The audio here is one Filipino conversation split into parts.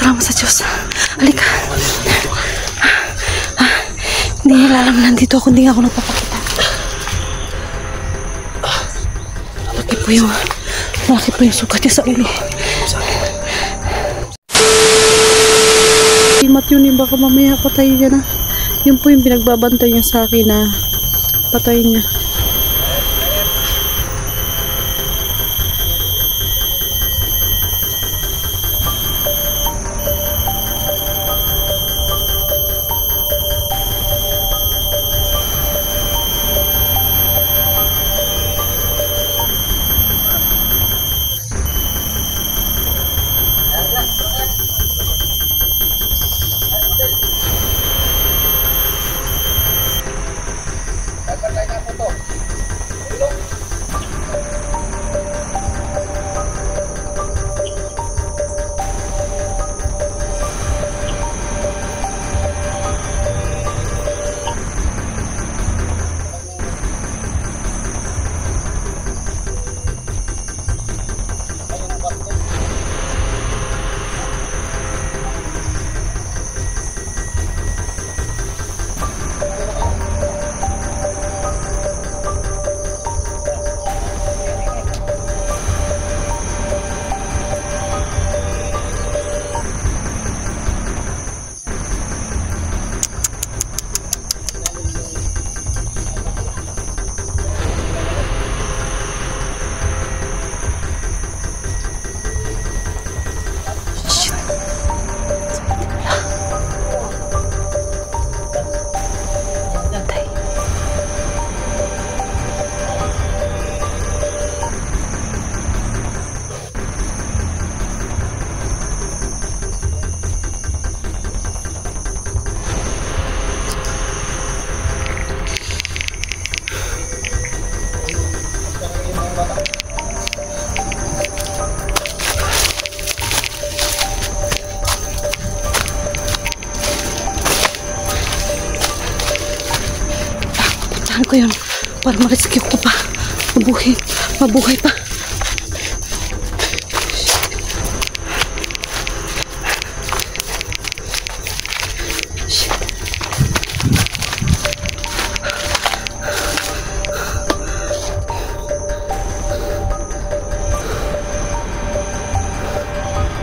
Salamat sa Diyos. Halika. Hindi nila alam na nandito ako. Hindi ako nagpapakita. Malaki po yung sugat niya sa ulo. Imat yun, baka mamaya patayin niya na. Yun po yung pinagbabantay niya sa akin na patayin niya. Ko yun para ma-rescue ko pa, mabuhay pa. Shit.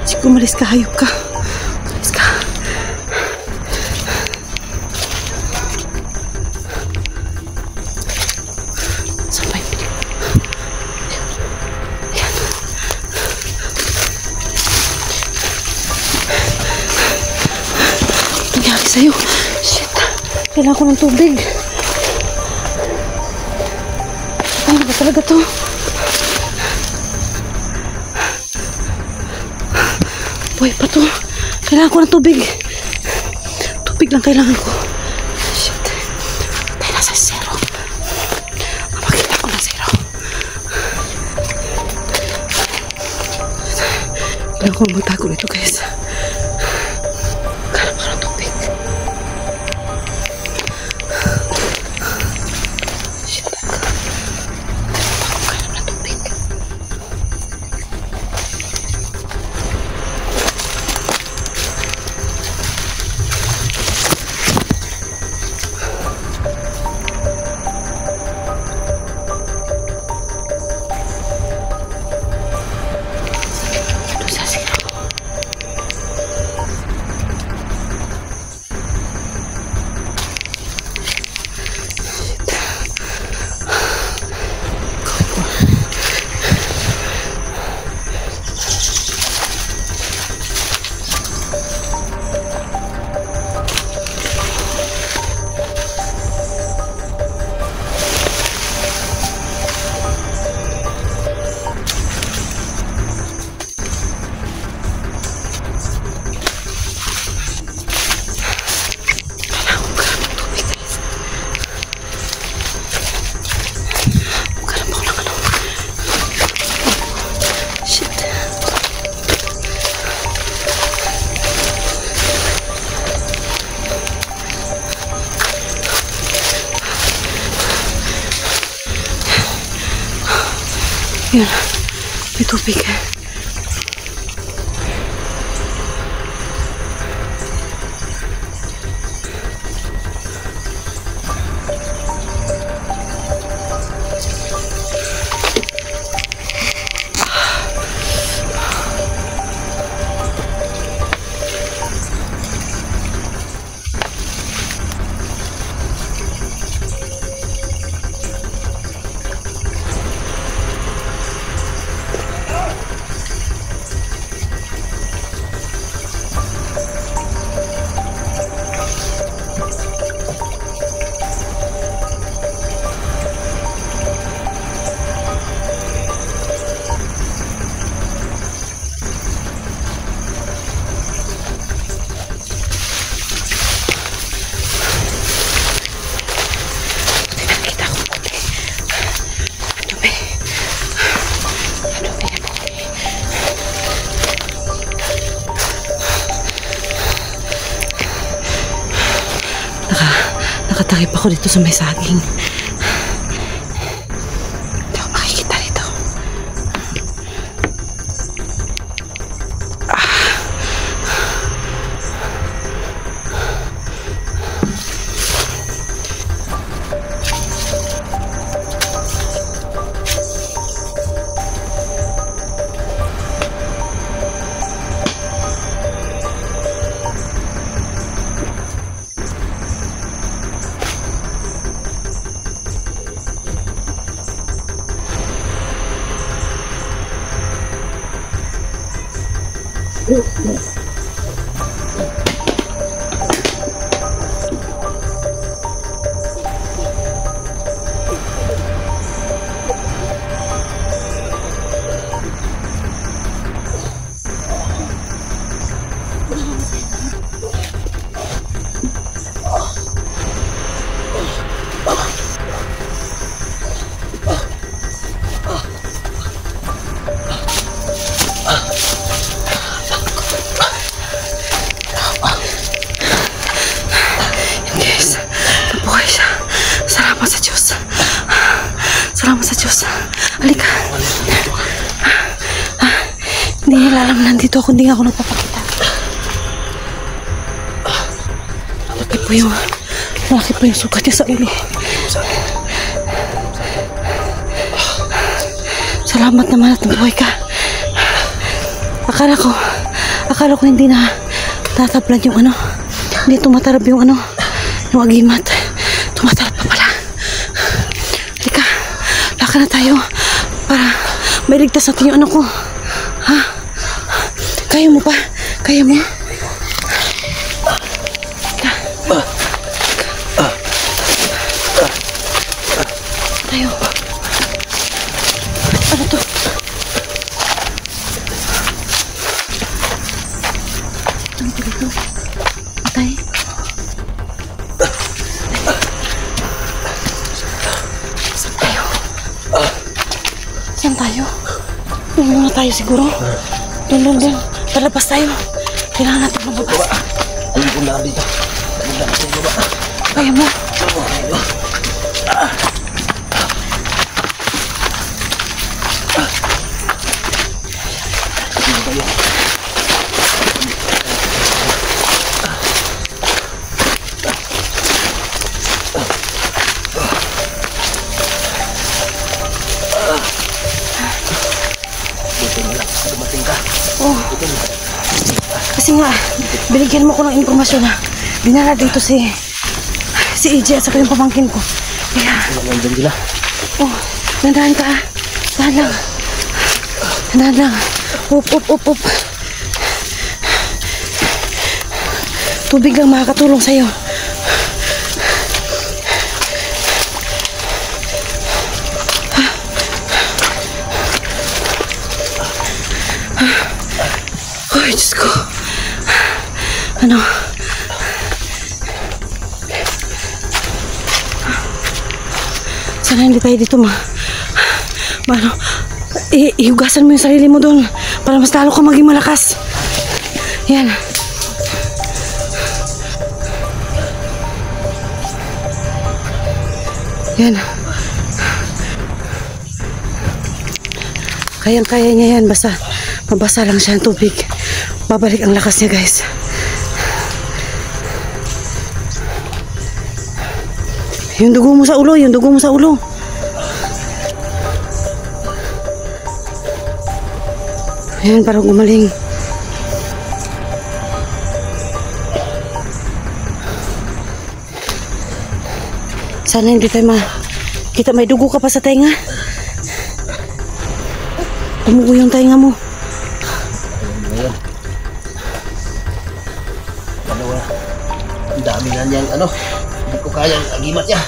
Sige, umalis ka, hayop ka. Umalis ka. Sa'yo. Shit. Kailangan ko ng tubig. Ano ba talaga to? Buhay pa to. Kailangan ko ng tubig. Tubig lang kailangan ko. Shit. Tayo na sa zero. Makita ko na zero. Kailangan ko magtago nito, guys. Yan. May tubig. Nakatakip ako dito sa may saging. Hindi ako makikita dito. Salamat sa Diyos. Halika. Hindi nila alam nandito ako. Hindi nga ako nagpapakita. Malaki po yung sugat niya sa ulo. Salamat naman at nabuhay ka. Akala ko hindi na tatablad yung hindi tumatarab yung yung agimat. Tumatarab pa pala. Halika, laka na tayo para mailigtas natin yung ko. Ha? Kaya mo pa? Kaya mo? Tayo. Ano to? Ano to dito? Patay? Saan tayo? Saan tayo? Doon muna tayo siguro. Doon. Palabas tayo. Kailangan natin lumabas. Alam ko na dito. Kaya mo? Kasi nga, binigyan mo ko ng impormasyon na dinala dito si EJ at saka yung pamangkin ko. Kaya, nandahan ka ah. Dahan lang. Up. Tubig lang makakatulong sa'yo. Ay, Diyos ko. Sana hindi tayo dito ihugasan mo yung sarili mo doon para mas lalo ka maging malakas. Yan. Kayang-kaya niya yan. Basta mabasa lang siya ng tubig. Babalik ang lakas niya, guys. Yung dugo mo sa ulo, yung dugo mo sa ulo. Ayan, parang gumaling. Sana hindi tayo kita may dugo ka pa sa tenga. Tumugo yung tenga mo. Ngayon. Ang dami na niyang hindi ko kayang agimat niya.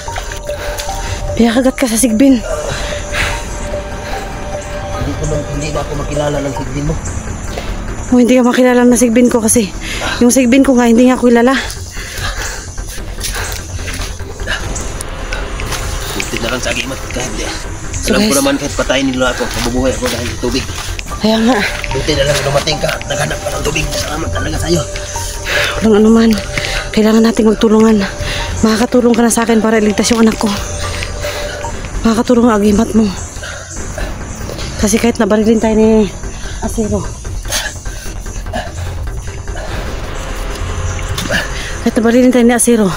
Pinakagat ka sa sigbin. Hindi na ako makilala ng sigbin mo. Hindi ka makilala na sigbin ko kasi yung sigbin ko nga hindi nga ako kilala. Buti na lang sa agimat kahit di. So Alam ko guys, naman kahit patayin nila ako, mabubuhay ako dahil tubig. kaya nga, Buti na lang dumating ka, naghanap ka ng tubig. Salamat talaga sa'yo. walang anuman. Kailangan nating magtulungan. Makakatulong ka na sa akin para iligtas yung anak ko. Makakatulong ang agimat mo. Kasi kahit nabarilin tayo ni Asero. Kahit nabarilin tayo ni Asero.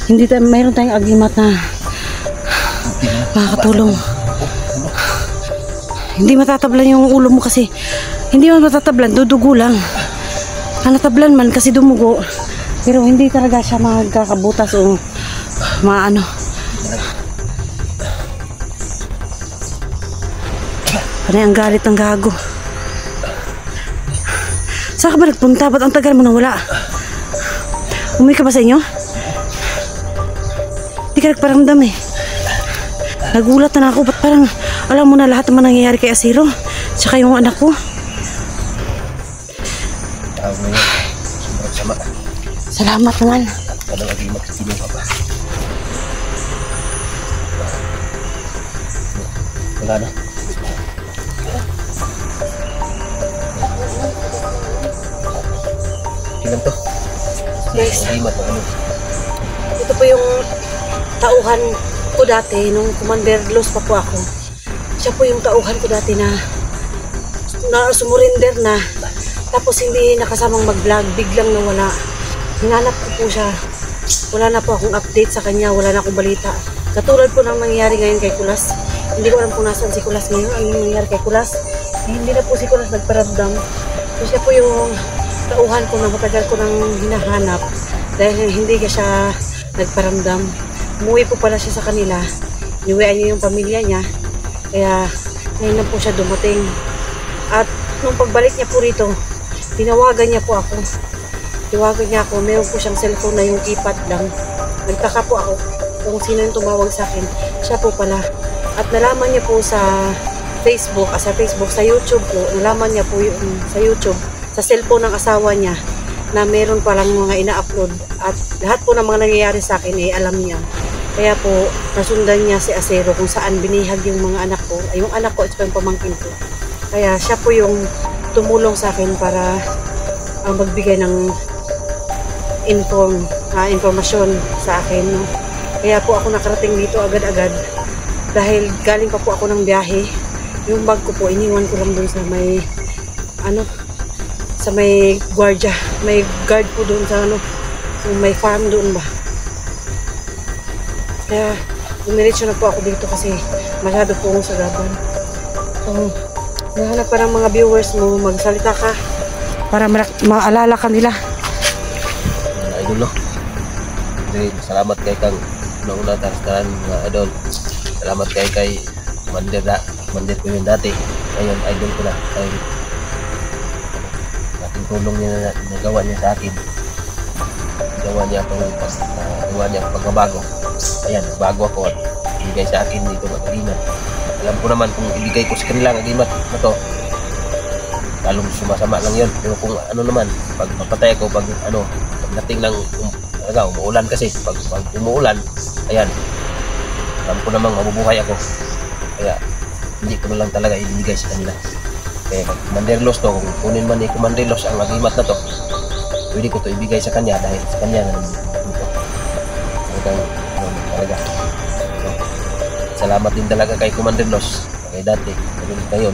Hindi tayo, mayroon tayong agimat na makakatulong. Hindi matatablan yung ulo mo kasi. Hindi man matatablan, dudugo lang. Ang natablan man kasi dumugo. Pero hindi talaga siya magkakabutas o maano. Panay ang galit ng gago. Saan ka ba nagpunta? Ba't ang tagal mo nang wala? Umuwi ka ba sa inyo? Hindi ka nagparamdam eh. Nagulat na ako. Ba't parang alam mo na lahat naman nangyayari kay Asiro? Tsaka yung anak ko. Tao ngayon, sobrang sama. Salamat naman. Walang agimat sa sino ka pa. Wala na. Ilan to? Guys. Agimat na ano. Ito po yung tauhan ko dati nung Commander Los pa po ako. Siya po yung tauhan ko dati na sumurinder na. Tapos hindi nakasamang mag-vlog, biglang nawala. Hinanap ko po siya. Wala na po akong update sa kanya, wala na akong balita. Katulad po ng nangyayari ngayon kay Kulas. Hindi ko alam kung nasaan si Kulas ngayon. Ano yung nangyayari kay Kulas? Hindi na po si Kulas nagparamdam. So siya po yung tauhan ko na matagal ko nang hinahanap. Dahil hindi ka siya nagparamdam. Umuwi po pala siya sa kanila. Inuwian niya yung pamilya niya. Kaya ngayon na po siya dumating. At nung pagbalik niya po rito, tinawagan niya po ako. Tiwagan niya ako. Meron po siyang cellphone na yung keypad lang. Nagtaka po ako kung sino yung tumawag sa akin. Siya po pala. At nalaman niya po sa Facebook, sa YouTube po, nalaman niya po yung sa YouTube, sa cellphone ng asawa niya, na meron palang mga ina-upload. At lahat po ng mga nangyayari sa akin ay alam niya. Kaya po, nasundan niya si Asero kung saan binihag yung mga anak ko. Ay, yung anak ko, ito yung pamangkin ko. Kaya siya po yung tumulong sa akin para magbigay ng informasyon sa akin. No? Kaya po ako nakarating dito agad-agad. Dahil galing pa po ako ng biyahe. Yung bag ko po, iniwan ko lang doon sa may, sa may guardia. May guard po doon sa may farm doon ba. Kaya, dumiretso na po ako dito kasi masyado po akong sagaban. So, nahanap pa ng mga viewers mo, magsalita ka para maalala ka nila. Idol no. Jadi, salamat kay kang una-una tastaran mga idol. Salamat kay Commander ko yun dati. Ngayon, idol ko na. Kaya, laking tulong niya na nagawa niya sa akin. Gawa niya ang pagbabago. Ayan, bago ako at ibigay sa akin dito mag-agimat. Alam ko naman kung ibigay ko sa kanila ang agimat na to, lalong sumasama lang yun. Pero kung ano naman, pag mapatay ako, pagdating ng umuulan kasi, pag umuulan, ayan, alam ko namang mabubuhay ako. Kaya, hindi ko na lang talaga ibigay sa kanila. Kaya, Commander Los to, kung kunin man ni Commander Los ang agimat na to, pwede ko to ibigay sa kanya dahil sa kanya na dito. Talaga. So, salamat din talaga kay Commander Los. Kaya dati, ngayon,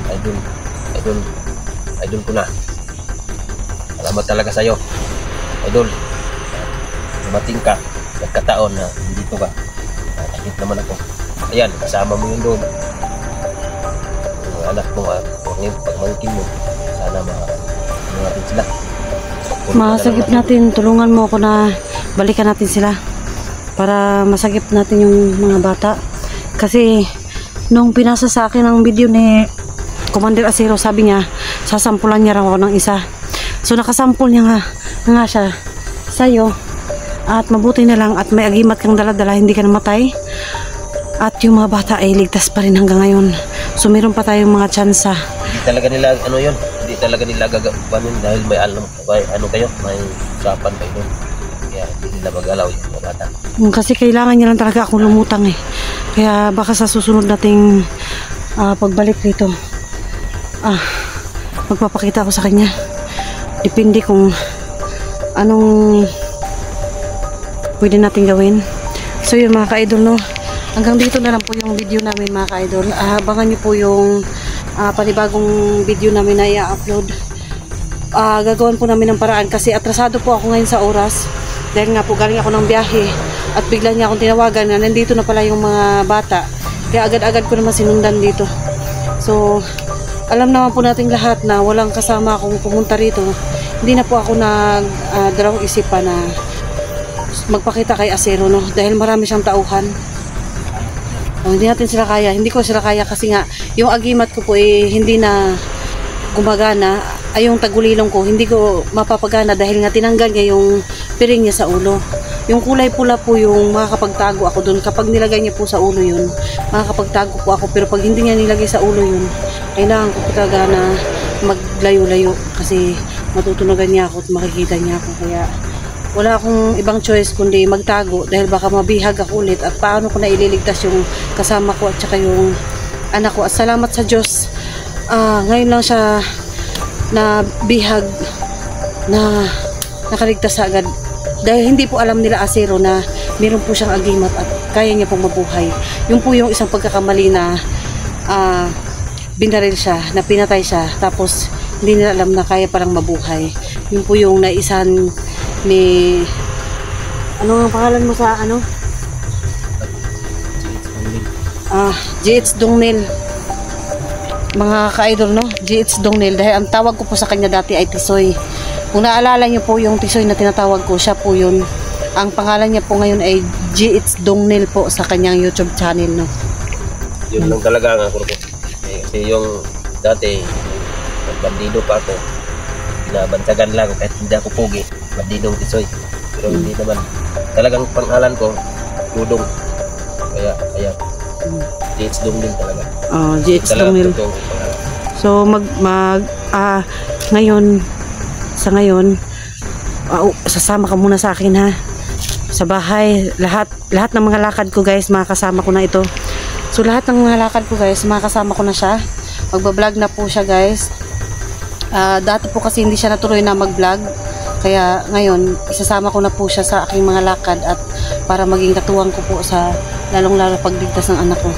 idol ko na. Salamat talaga sa'yo, idol. Dumating ka, nagkataon na dito ka. Nakakit naman ako. Ayan, kasama mo yun doon. Yung anak mo at pagmangkin mo, sana natin sila. Masagip natin, tulungan mo ako na balikan natin sila para masagip natin yung mga bata. Kasi nung pinasa sa akin ang video ni Commander Acero, sabi niya sasampulan niya raw ako ng isa. So nakasampul niya nga siya sa'yo. At mabuti na lang at may agimat kang dala-dala, hindi ka namatay. At yung mga bata ay ligtas pa rin hanggang ngayon. So meron pa tayong mga tsansa. Hindi talaga nila yun. Hindi talaga nila gagawa yun dahil may kayo, may usapan kayo doon. Kaya hindi nila mag-alaw yung mga bata. Kasi kailangan niya lang talaga akong lumutang eh. Kaya baka sa susunod nating pagbalik dito, magpapakita ako sa kanya. Depende kung anong pwede natin gawin. So yun mga ka-idol, no, hanggang dito na lang po yung video namin mga ka-idol. Abangan nyo po yung panibagong video namin na i-upload. Gagawin po namin ng paraan kasi atrasado po ako ngayon sa oras dahil nga po galing ako ng biyahe at bigla niya akong tinawagan na nandito na pala yung mga bata, kaya agad-agad ko naman sinundan dito. So alam naman po nating lahat na walang kasama akong pumunta rito. Hindi na po ako dalawang isipan na magpakita kay Acero, no, dahil marami siyang tauhan. Hindi natin sila kaya, hindi ko sila kaya kasi nga yung agimat ko po hindi na gumagana. Ay yung tagulilong ko hindi ko mapapagana dahil nga tinanggal niya yung piring niya sa ulo. Yung kulay pula po yung makakapagtago ako doon. Kapag nilagay niya po sa ulo yun, makakapagtago po ako. Pero pag hindi niya nilagay sa ulo yun, kailangan ko po talaga na maglayo-layo kasi matutunagan niya ako at makikita niya ako. Kaya wala akong ibang choice kundi magtago dahil baka mabihag ako ulit. At paano ko na ililigtas yung kasama ko at saka yung anak ko. At salamat sa Diyos, ngayon lang siya na bihag na nakaligtas agad dahil hindi po alam nila Acero na meron po siyang agimat at kaya niya pong mabuhay. Yun po yung isang pagkakamali na binaril siya, na pinatay siya tapos hindi nila alam na kaya parang mabuhay. Yun po yung naisan ni ano ang pangalan mo sa ano? GH Dongnel. Mga ka-idol, no, GH Dongnel, dahil ang tawag ko po sa kanya dati ay Tisoy. Kung naalala niyo po yung Tisoy na tinatawag ko, siya po yun. Ang pangalan niya po ngayon ay GH Dongnel po sa kanyang YouTube channel, no. Yun lang talaga ang ako. Kasi yung dati bandido pa ako, binabansagan lang kahit hindi ako pugi, bandidong Tisoy. Pero hindi naman talagang pangalan ko Dudong. Kaya GH Dongnel talaga. GH Dongnel. So ngayon sasama ka muna sa akin, ha, sa bahay. Lahat ng mga lakad ko guys, makakasama ko na ito. So lahat ng mga lakad ko guys, makakasama ko na siya. Magbablog na po siya guys. Dati po kasi hindi siya natuloy na mag-vlog, kaya ngayon isasama ko na po siya sa aking mga lakad at para maging katuwang ko po sa lalong-lalo pagligtas ng anak ko.